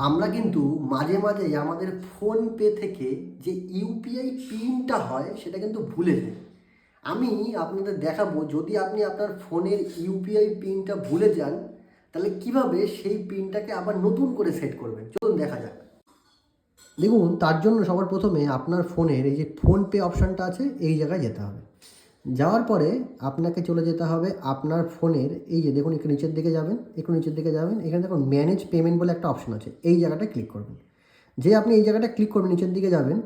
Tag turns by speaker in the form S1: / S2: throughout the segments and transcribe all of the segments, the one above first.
S1: আমরা কিন্তু মাঝে মাঝে আমাদের ফোনপে থেকে যে ইউপিআই পিনটা হয় সেটা কিন্তু ভুলে যাই। আমি আপনাদের দেখাবো, যদি আপনি আপনার ফোনের ইউপিআই পিনটা ভুলে যান তাহলে কিভাবে সেই পিনটাকে আবার নতুন করে সেট করবেন। চলুন দেখা যাক। দেখুন, তার জন্য সবার প্রথমে আপনার ফোনের এই যে ফোনপে অপশানটা আছে এই জায়গায় যেতে হবে। যাওয়ার পরে আপনাকে চলে যেতে হবে আপনার ফোনের এই যে দেখুন, একটু নিচের দিকে যাবেন, এখানে দেখুন ম্যানেজ পেমেন্ট বলে একটা অপশন আছে, এই জায়গাটায় ক্লিক করবেন। যে আপনি এই জায়গাটা ক্লিক করবেন, নিচের দিকে যাবেন,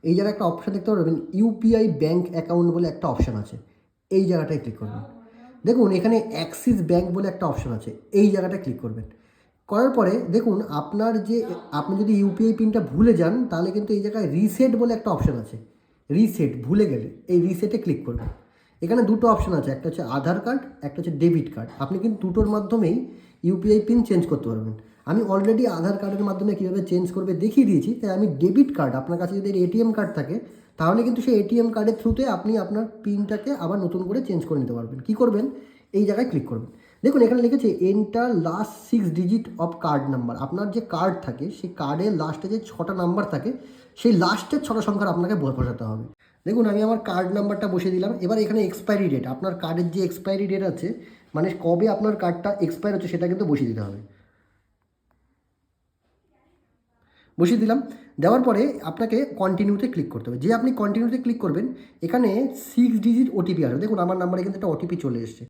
S1: এই জায়গায় একটা অপশান দেখতে পারবেন, ইউপিআই ব্যাঙ্ক অ্যাকাউন্ট বলে একটা অপশান আছে, এই জায়গাটায় ক্লিক করবেন। দেখুন এখানে অ্যাক্সিস ব্যাঙ্ক বলে একটা অপশান আছে, এই জায়গাটায় ক্লিক করবেন। করার পরে দেখুন আপনি যদি ইউপিআই পিনটা ভুলে যান তাহলে কিন্তু এই জায়গায় রিসেট বলে একটা অপশান আছে, রিসেট ভুলে গেলে এই রিসেটে ক্লিক করবেন। এখানে দুটো অপশান আছে, একটা হচ্ছে আধার কার্ড, একটা হচ্ছে ডেবিট কার্ড। আপনি কিন্তু দুটোর মাধ্যমেই ইউপিআই পিন চেঞ্জ করতে পারবেন। আমি অলরেডি আধার কার্ডের মাধ্যমে কীভাবে চেঞ্জ করবে দেখিয়ে দিয়েছি, তাই আমি ডেবিট কার্ড, আপনার কাছে যদি এটিএম কার্ড থাকে তাহলে কিন্তু সেই এটিএম কার্ডের থ্রুতে আপনি আপনার পিনটাকে আবার নতুন করে চেঞ্জ করে নিতে পারবেন। কী করবেন, এই জায়গায় ক্লিক করবেন। দেখুন এখানে লিখেছে enter last 6 digit of card number. আপনার যে কার্ড থাকে সেই কার্ডের লাস্টে যে 6টা নাম্বার থাকে সেই লাস্টের 6টা সংখ্যার আপনাকে বসাতে হবে। দেখুন আমি আমার কার্ড নাম্বারটা বসিয়ে দিলাম। এবার এখানে এক্সপায়ারি ডেট, আপনার কার্ডের যে এক্সপায়ারি ডেট আছে, মানে কবে আপনার কার্ডটা এক্সপায়ার হচ্ছে সেটা কিন্তু বসিয়ে দিতে হবে। বসিয়ে দিলাম। দেওয়ার পরে আপনাকে কন্টিনিউতে ক্লিক করতে হবে। যে আপনি কন্টিনিউতে ক্লিক করবেন এখানে 6 ডিজিট ওটিপি আসবে। দেখুন আমার নাম্বারে কিন্তু একটা ওটিপি চলে এসছে।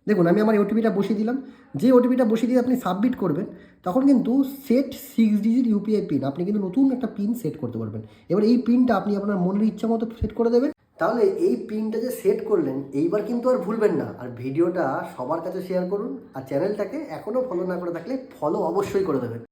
S1: দেখুন আমি আমার ওটিপিটা বসিয়ে দিলাম। যে ওটিপিটা বসিয়ে দিয়ে আপনি সাবমিট করবেন তখন কিন্তু সেট 6 ডিজিট ইউপিআই পিন, আপনি কিন্তু নতুন একটা পিন সেট করতে পারবেন। এবার এই পিনটা আপনি আপনার মনের ইচ্ছা মতো সেট করে দেবেন। তাহলে এই পিনটা যে সেট করলেন এইবার কিন্তু আর ভুলবেন না। আর ভিডিওটা সবার কাছে শেয়ার করুন, আর চ্যানেলটাকে এখনও ফলো না করে থাকলে ফলো অবশ্যই করে দেবেন।